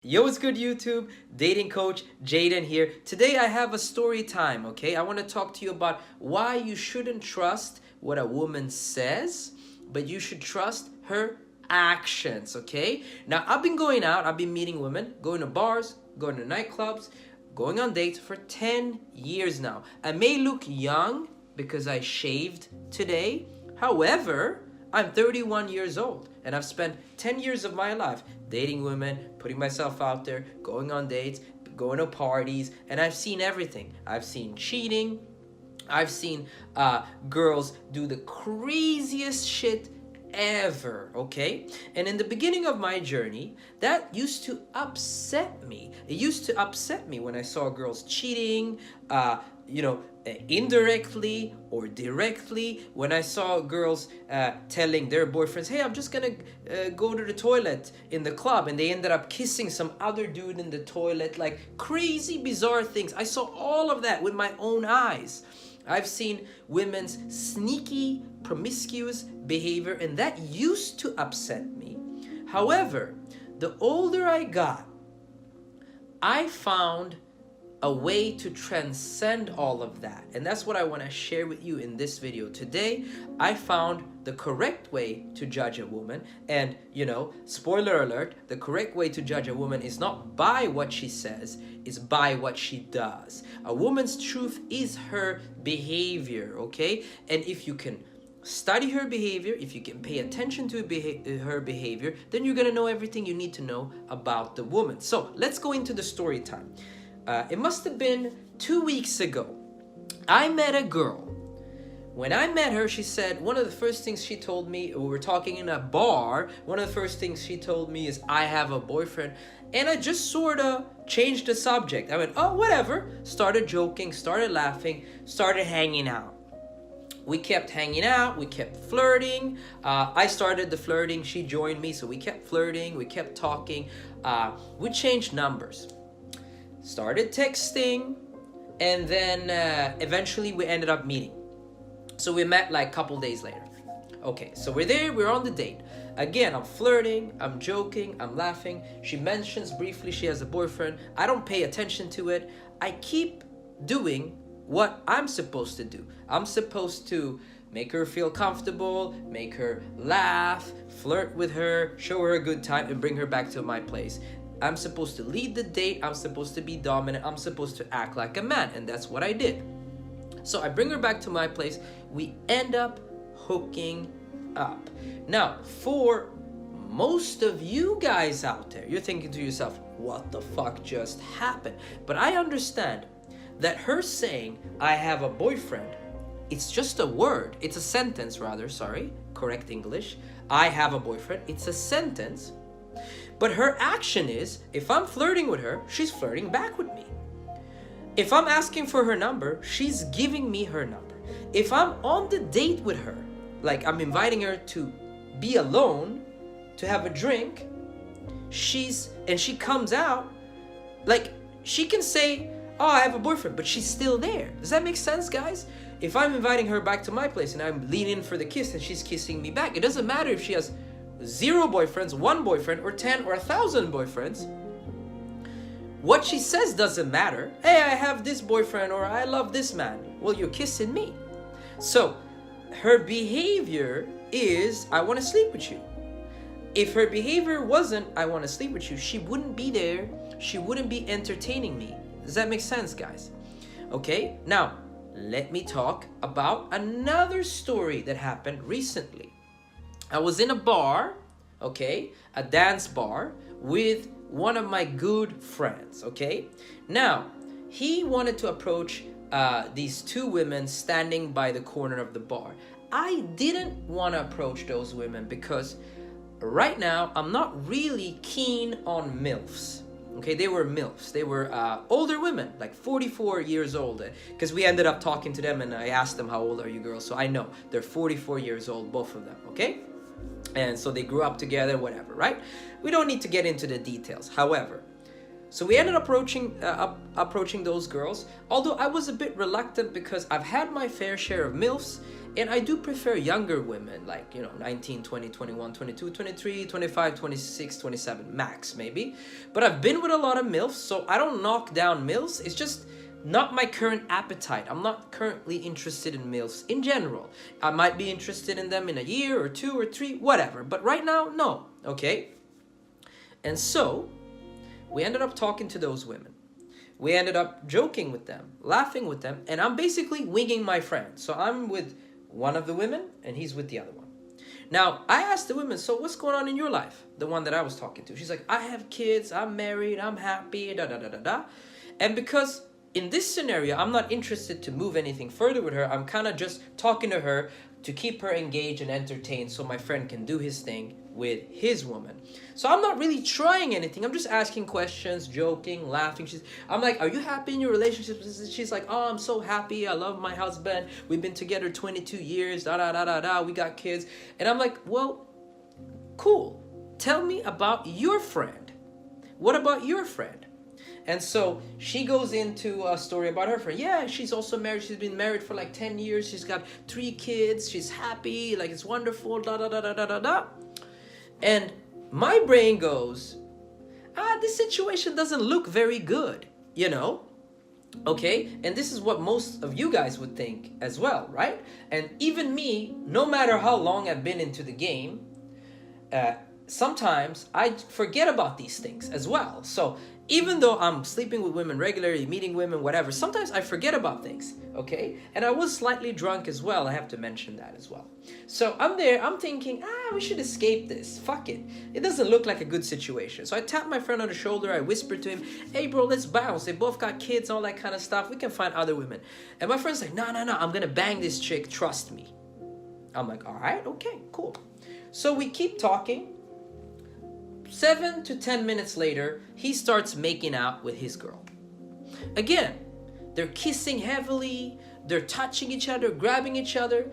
Yo, what's good, YouTube? Dating coach Jayden here. Today I have a story time, okay? I want to talk to you about why you shouldn't trust what a woman says, but you should trust her actions, okay? Now, I've been going out, I've been meeting women, going to bars, going to nightclubs, going on dates for 10 years now. I may look young because I shaved today. However, I'm 31 years old and I've spent 10 years of my life dating women, putting myself out there, going on dates, going to parties, and I've seen everything. I've seen cheating. I've seen girls do the craziest shit ever, okay? And in the beginning of my journey, that used to upset me. It used to upset me when I saw girls cheating, indirectly or directly. When I saw girls telling their boyfriends, hey, I'm just gonna go to the toilet in the club, and they ended up kissing some other dude in the toilet, like crazy, bizarre things. I saw all of that with my own eyes. I've seen women's sneaky, promiscuous behavior, and that used to upset me. However, the older I got, I found a way to transcend all of that. And that's what I want to share with you in this video. Today, I found the correct way to judge a woman. And, spoiler alert, the correct way to judge a woman is not by what she says, it's by what she does. A woman's truth is her behavior, okay? And if you can study her behavior, if you can pay attention to her behavior, then you're gonna know everything you need to know about the woman. So let's go into the story time. It must have been 2 weeks ago. I met a girl. When I met her, she said, one of the first things she told me, we were talking in a bar, one of the first things she told me is, I have a boyfriend. And I just sort of changed the subject. I went, oh, whatever. Started joking, started laughing, started hanging out. We kept hanging out, we kept flirting. I started the flirting, she joined me, so we kept flirting, we kept talking. We changed numbers. Started texting, and then eventually we ended up meeting. So we met like a couple days later. Okay, so we're there, we're on the date. Again, I'm flirting, I'm joking, I'm laughing. She mentions briefly she has a boyfriend. I don't pay attention to it. I keep doing what I'm supposed to do. I'm supposed to make her feel comfortable, make her laugh, flirt with her, show her a good time, and bring her back to my place. I'm supposed to lead the date, I'm supposed to be dominant, I'm supposed to act like a man, and that's what I did. So I bring her back to my place, we end up hooking up. Now, for most of you guys out there, you're thinking to yourself, what the fuck just happened? But I understand that her saying, I have a boyfriend, it's just a word, it's a sentence rather, sorry, correct English. I have a boyfriend, it's a sentence. But her action is, if I'm flirting with her, she's flirting back with me. If I'm asking for her number, she's giving me her number. If I'm on the date with her, like I'm inviting her to be alone, to have a drink, she comes out, like she can say, oh, I have a boyfriend, but she's still there. Does that make sense, guys? If I'm inviting her back to my place and I'm leaning in for the kiss and she's kissing me back, it doesn't matter if she has 0 boyfriends, 1 boyfriend, or 10 or 1,000 boyfriends. What she says doesn't matter. Hey, I have this boyfriend, or I love this man. Well, you're kissing me. So her behavior is, I want to sleep with you. If her behavior wasn't, I want to sleep with you, she wouldn't be there. She wouldn't be entertaining me. Does that make sense, guys? Okay, now let me talk about another story that happened recently. I was in a bar, okay, a dance bar, with one of my good friends, okay? Now, he wanted to approach these 2 women standing by the corner of the bar. I didn't want to approach those women because right now, I'm not really keen on MILFs. Okay, they were MILFs. They were older women, like 44 years old. Because we ended up talking to them and I asked them, how old are you girls? So I know they're 44 years old, both of them, okay? And so they grew up together, whatever, right? We don't need to get into the details. However, so we ended up approaching those girls, although I was a bit reluctant because I've had my fair share of MILFs And I do prefer younger women, like, 19, 20, 21, 22, 23, 25, 26, 27 max maybe. But I've been with a lot of MILFs, so I don't knock down MILFs. It's just not my current appetite. I'm not currently interested in MILFs in general. I might be interested in them in a year or 2 or 3, whatever. But right now, no, okay? And so, we ended up talking to those women. We ended up joking with them, laughing with them, and I'm basically winging my friend. So I'm with one of the women, and he's with the other one. Now, I asked the women, so what's going on in your life? The one that I was talking to. She's like, I have kids, I'm married, I'm happy, da-da-da-da-da. And because in this scenario, I'm not interested to move anything further with her, I'm kind of just talking to her to keep her engaged and entertained so my friend can do his thing with his woman. So I'm not really trying anything. I'm just asking questions, joking, laughing. I'm like, are you happy in your relationship? She's like, oh, I'm so happy. I love my husband. We've been together 22 years. Da da da da da. We got kids. And I'm like, well, cool. Tell me about your friend. What about your friend? And so she goes into a story about her friend. Yeah, she's also married. She's been married for like 10 years. She's got 3 kids. She's happy. Like, it's wonderful. Da da da da da da da. And my brain goes, this situation doesn't look very good, Okay? And this is what most of you guys would think as well, right? And even me, no matter how long I've been into the game, sometimes I forget about these things as well. So even though I'm sleeping with women regularly, meeting women, whatever, sometimes I forget about things, okay? And I was slightly drunk as well. I have to mention that as well. So I'm there, I'm thinking, we should escape this. Fuck it. It doesn't look like a good situation. So I tap my friend on the shoulder. I whisper to him, hey, bro, let's bounce. They both got kids, all that kind of stuff. We can find other women. And my friend's like, no, I'm going to bang this chick. Trust me. I'm like, all right, okay, cool. So we keep talking. 7 to 10 minutes later, he starts making out with his girl. Again, they're kissing heavily, they're touching each other, grabbing each other.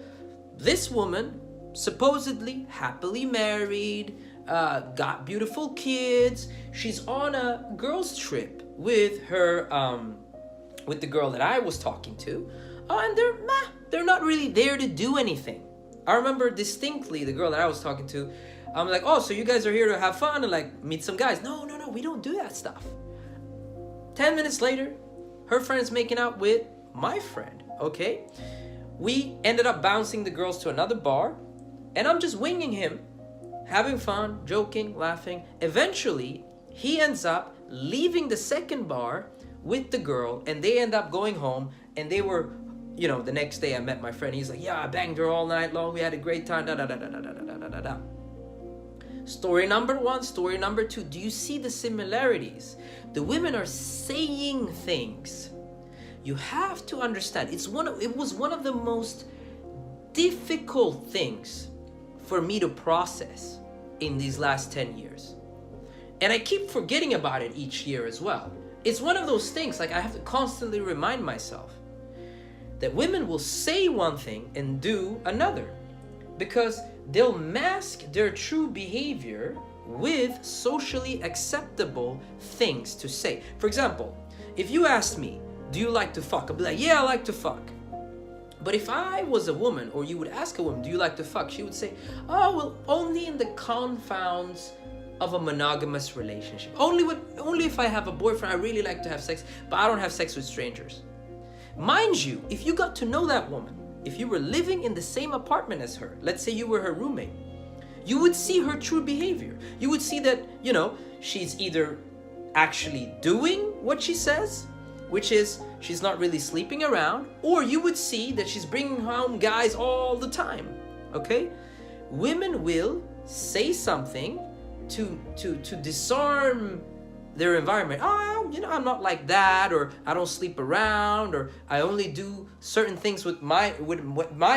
This woman, supposedly happily married, got beautiful kids. She's on a girls' trip with her, with the girl that I was talking to. And they're not really there to do anything. I remember distinctly the girl that I was talking to. I'm like, oh, so you guys are here to have fun and like meet some guys. No, we don't do that stuff. 10 minutes later, her friend's making out with my friend, okay? We ended up bouncing the girls to another bar, and I'm just winging him, having fun, joking, laughing. Eventually, he ends up leaving the second bar with the girl, and they end up going home, and they were, the next day I met my friend. He's like, yeah, I banged her all night long. We had a great time, da da da da da da da da da da. Story number 1, story number 2. Do you see the similarities? The women are saying things. You have to understand. It was one of the most difficult things for me to process in these last 10 years. And I keep forgetting about it each year as well. It's one of those things, like I have to constantly remind myself that women will say one thing and do another, because they'll mask their true behavior with socially acceptable things to say. For example, if you asked me, do you like to fuck? I'd be like, yeah, I like to fuck. But if I was a woman, or you would ask a woman, do you like to fuck? She would say, oh, well, only in the confounds of a monogamous relationship. Only if I have a boyfriend, I really like to have sex, but I don't have sex with strangers. Mind you, if you got to know that woman, if you were living in the same apartment as her, let's say you were her roommate, you would see her true behavior. You would see that, she's either actually doing what she says, which is she's not really sleeping around, or you would see that she's bringing home guys all the time, okay? Women will say something to disarm their environment. I'm not like that, or I don't sleep around, or I only do certain things with my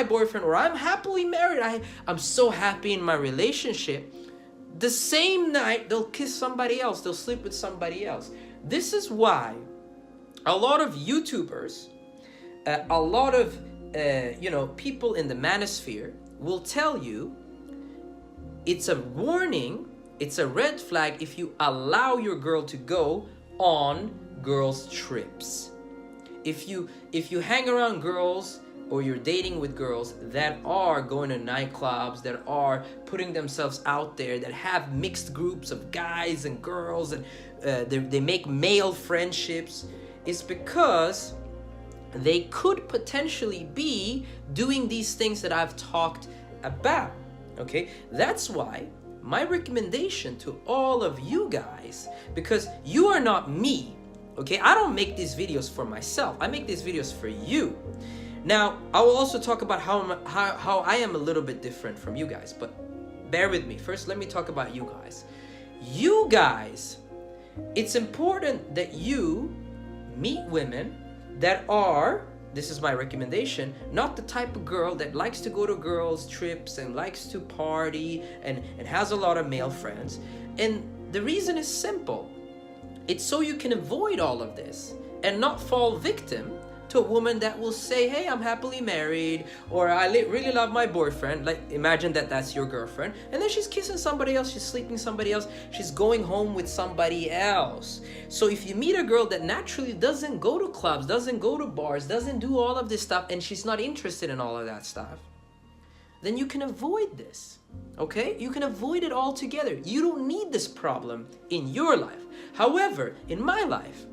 boyfriend, or I'm happily married. I'm so happy in my relationship. The same night they'll kiss somebody else, they'll sleep with somebody else. This is why a lot of YouTubers, a lot of people in the manosphere will tell you it's a warning. It's a red flag if you allow your girl to go on girls' trips. If you hang around girls or you're dating with girls that are going to nightclubs, that are putting themselves out there, that have mixed groups of guys and girls, and they make male friendships, is because they could potentially be doing these things that I've talked about. Okay, that's why my recommendation to all of you guys, because you are not me, okay? I don't make these videos for myself. I make these videos for you. Now, I will also talk about how I am a little bit different from you guys, but bear with me. First, let me talk about you guys. You guys, it's important that you meet women that are, this is my recommendation, not the type of girl that likes to go to girls' trips and likes to party and has a lot of male friends. And the reason is simple. It's so you can avoid all of this and not fall victim to a woman that will say, hey, I'm happily married, or I really love my boyfriend. Like, imagine that that's your girlfriend, and then she's kissing somebody else, she's sleeping with somebody else, she's going home with somebody else. So if you meet a girl that naturally doesn't go to clubs, doesn't go to bars, doesn't do all of this stuff, and she's not interested in all of that stuff, then you can avoid this, okay? You can avoid it altogether. You don't need this problem in your life. However, in my life,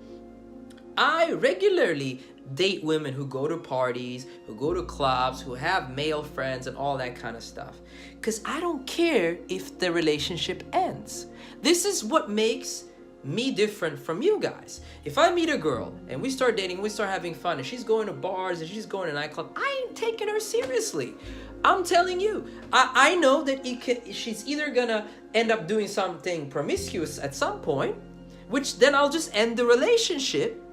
I regularly date women who go to parties, who go to clubs, who have male friends and all that kind of stuff. Because I don't care if the relationship ends. This is what makes me different from you guys. If I meet a girl and we start dating, we start having fun, and she's going to bars and she's going to nightclubs, I ain't taking her seriously. I'm telling you, I know that she's either gonna end up doing something promiscuous at some point, which then I'll just end the relationship.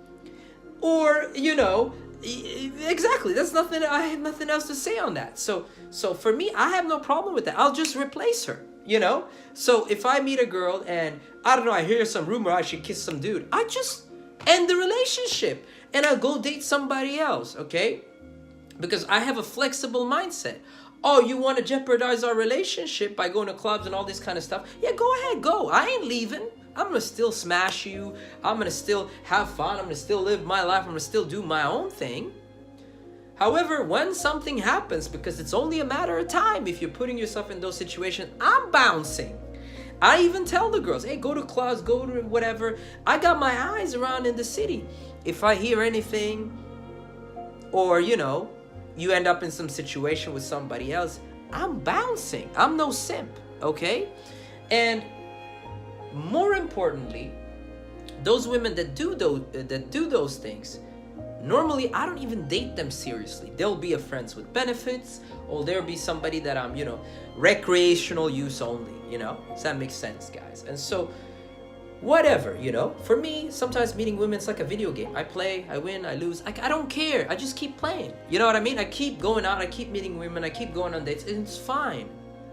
Or, you know, exactly, that's nothing, I have nothing else to say on that. So for me, I have no problem with that. I'll just replace her, you know? So if I meet a girl and, I don't know, I hear some rumor I should kiss some dude, I just end the relationship and I'll go date somebody else, okay? Because I have a flexible mindset. Oh, you want to jeopardize our relationship by going to clubs and all this kind of stuff? Yeah, go ahead, go. I ain't leaving. I'm going to still smash you. I'm going to still have fun. I'm going to still live my life. I'm going to still do my own thing. However, when something happens, because it's only a matter of time if you're putting yourself in those situations, I'm bouncing. I even tell the girls, hey, go to clubs, go to whatever. I got my eyes around in the city. If I hear anything, or, you know, you end up in some situation with somebody else, I'm bouncing. I'm no simp, okay? And more importantly, those women that do those things, normally I don't even date them seriously. They'll be a friends with benefits, or there'll be somebody that I'm, you know, recreational use only, you know? Does that make sense, guys? And so, whatever, you know? For me, sometimes meeting women, it's like a video game. I play, I win, I lose. I don't care. I just keep playing. You know what I mean? I keep going out, I keep meeting women, I keep going on dates, and it's fine.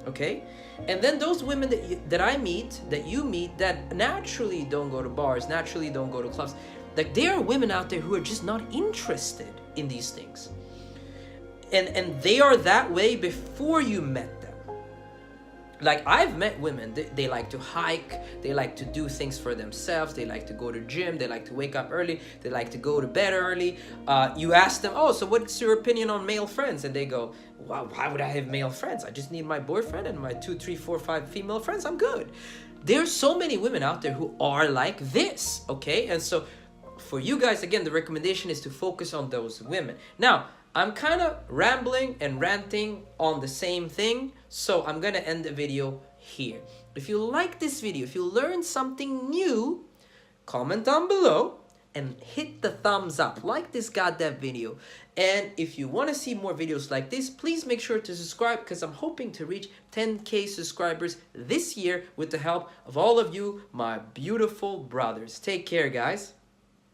Okay? And then those women that I meet, that you meet, that naturally don't go to bars, naturally don't go to clubs, like, there are women out there who are just not interested in these things. And they are that way before you met them. Like, I've met women, they like to hike, they like to do things for themselves, they like to go to gym, they like to wake up early, they like to go to bed early. You ask them, oh, so what's your opinion on male friends? And they go, wow, why would I have male friends? I just need my boyfriend and my 2, 3, 4, 5 female friends, I'm good. There's so many women out there who are like this, okay? And so for you guys, again, the recommendation is to focus on those women. Now, I'm kind of rambling and ranting on the same thing, so I'm going to end the video here. If you like this video, if you learned something new, comment down below and hit the thumbs up. Like this goddamn video. And if you want to see more videos like this, please make sure to subscribe, because I'm hoping to reach 10K subscribers this year with the help of all of you, my beautiful brothers. Take care, guys.